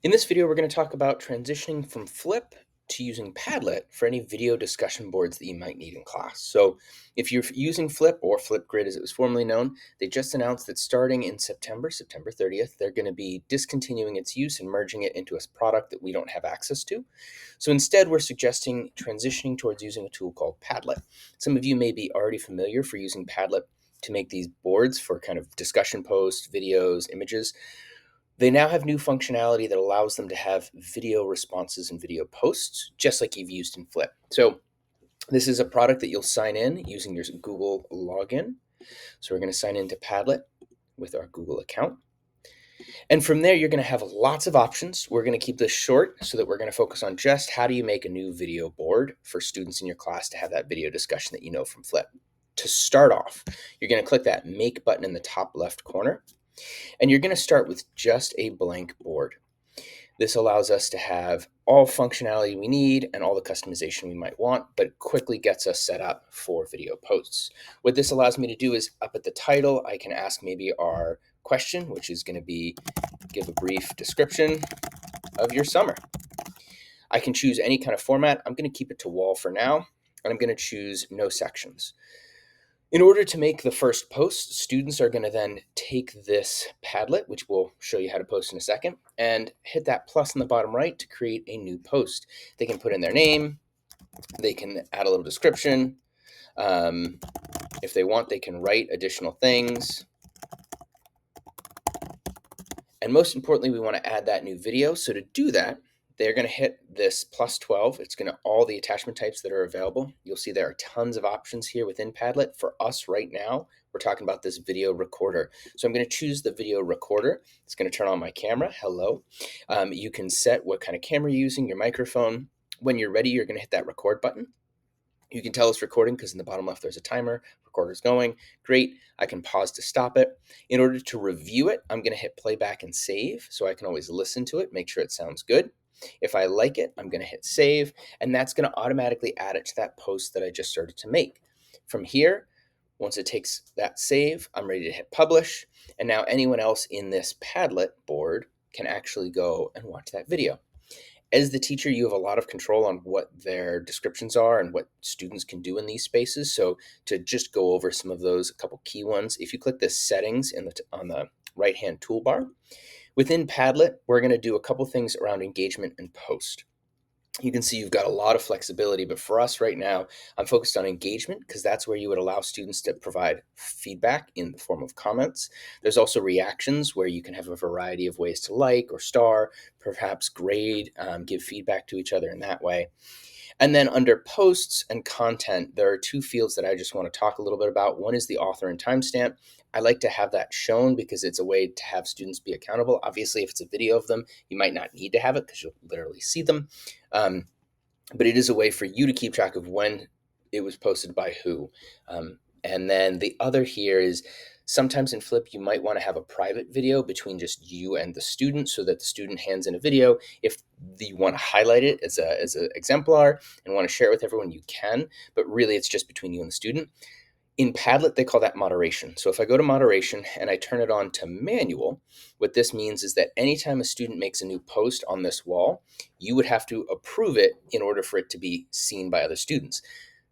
In this video, we're going to talk about transitioning from Flip to using Padlet for any video discussion boards that you might need in class. So if you're using Flip or Flipgrid as it was formerly known, they just announced that starting in September 30th, they're going to be discontinuing its use and merging it into a product that we don't have access to. So instead, we're suggesting transitioning towards using a tool called Padlet. Some of you may be already familiar for using Padlet to make these boards for kind of discussion posts, videos, images. They now have new functionality that allows them to have video responses and video posts, just like you've used in Flip. So this is a product that you'll sign in using your Google login. So we're going to sign into Padlet with our Google account. And from there, you're going to have lots of options. We're going to keep this short so that we're going to focus on just how do you make a new video board for students in your class to have that video discussion that you know from Flip. To start off, you're going to click that Make button in the top left corner. And you're going to start with just a blank board. This allows us to have all functionality we need and all the customization we might want, but it quickly gets us set up for video posts. What this allows me to do is up at the title, I can ask maybe our question, which is going to be give a brief description of your summer. I can choose any kind of format. I'm going to keep it to wall for now, and I'm going to choose no sections. In order to make the first post, students are going to then take this Padlet, which we'll show you how to post in a second, and hit that plus in the bottom right to create a new post. They can put in their name, they can add a little description. If they want, they can write additional things. And most importantly, we want to add that new video. So to do that, they're going to hit this plus 12. It's going to all the attachment types that are available. You'll see there are tons of options here within Padlet. For us right now, we're talking about this video recorder. So I'm going to choose the video recorder. It's going to turn on my camera. Hello. You can set what kind of camera you're using, your microphone. When you're ready, you're going to hit that record button. You can tell it's recording because in the bottom left there's a timer. Recorder's going. Great. I can pause to stop it. In order to review it, I'm going to hit playback and save so I can always listen to it, make sure it sounds good. If I like it, I'm going to hit save, and that's going to automatically add it to that post that I just started to make. From here, once it takes that save, I'm ready to hit publish, and now anyone else in this Padlet board can actually go and watch that video. As the teacher, you have a lot of control on what their descriptions are and what students can do in these spaces. So to just go over some of those, a couple key ones, if you click the settings on the right-hand toolbar, within Padlet, we're going to do a couple things around engagement and post. You can see you've got a lot of flexibility, but for us right now, I'm focused on engagement because that's where you would allow students to provide feedback in the form of comments. There's also reactions where you can have a variety of ways to like or star, perhaps grade, give feedback to each other in that way. And then under posts and content, there are two fields that I just want to talk a little bit about. One is the author and timestamp. I like to have that shown because it's a way to have students be accountable. Obviously, if it's a video of them, you might not need to have it because you'll literally see them. But it is a way for you to keep track of when it was posted by who. And then the other here is sometimes in Flip, you might want to have a private video between just you and the student so that the student hands in a video. If you want to highlight it as an exemplar and want to share it with everyone, you can. But really, it's just between you and the student. In Padlet, they call that moderation. So if I go to moderation and I turn it on to manual, what this means is that anytime a student makes a new post on this wall, you would have to approve it in order for it to be seen by other students.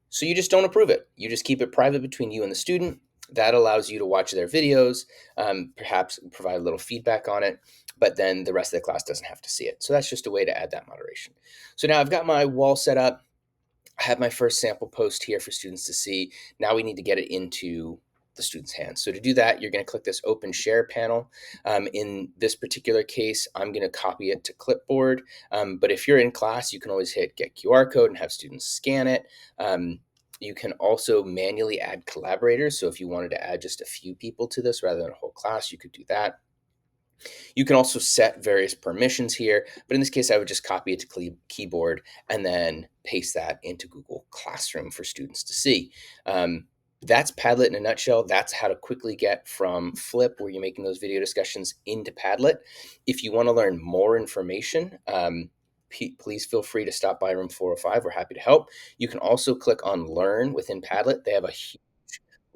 So you just don't approve it. You just keep it private between you and the student. That allows you to watch their videos, perhaps provide a little feedback on it, but then the rest of the class doesn't have to see it. So that's just a way to add that moderation. So now I've got my wall set up. I have my first sample post here for students to see. Now we need to get it into the student's hands. So to do that, you're going to click this open share panel. In this particular case, I'm going to copy it to clipboard. But if you're in class, you can always hit get QR code and have students scan it. You can also manually add collaborators. So if you wanted to add just a few people to this rather than a whole class, you could do that. You can also set various permissions here, but in this case, I would just copy it to keyboard and then paste that into Google Classroom for students to see. That's Padlet in a nutshell. That's how to quickly get from Flip, where you're making those video discussions, into Padlet. If you want to learn more information, please feel free to stop by room 405. We're happy to help. You can also click on Learn within Padlet. They have a huge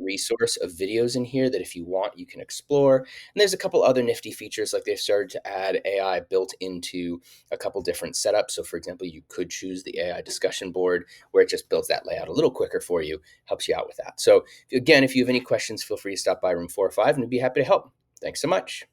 resource of videos in here that if you want, you can explore. And there's a couple other nifty features, like they've started to add AI built into a couple different setups. So for example, you could choose the AI discussion board where it just builds that layout a little quicker for you, helps you out with that. So again, if you have any questions, feel free to stop by room 405 and we'd be happy to help. Thanks so much.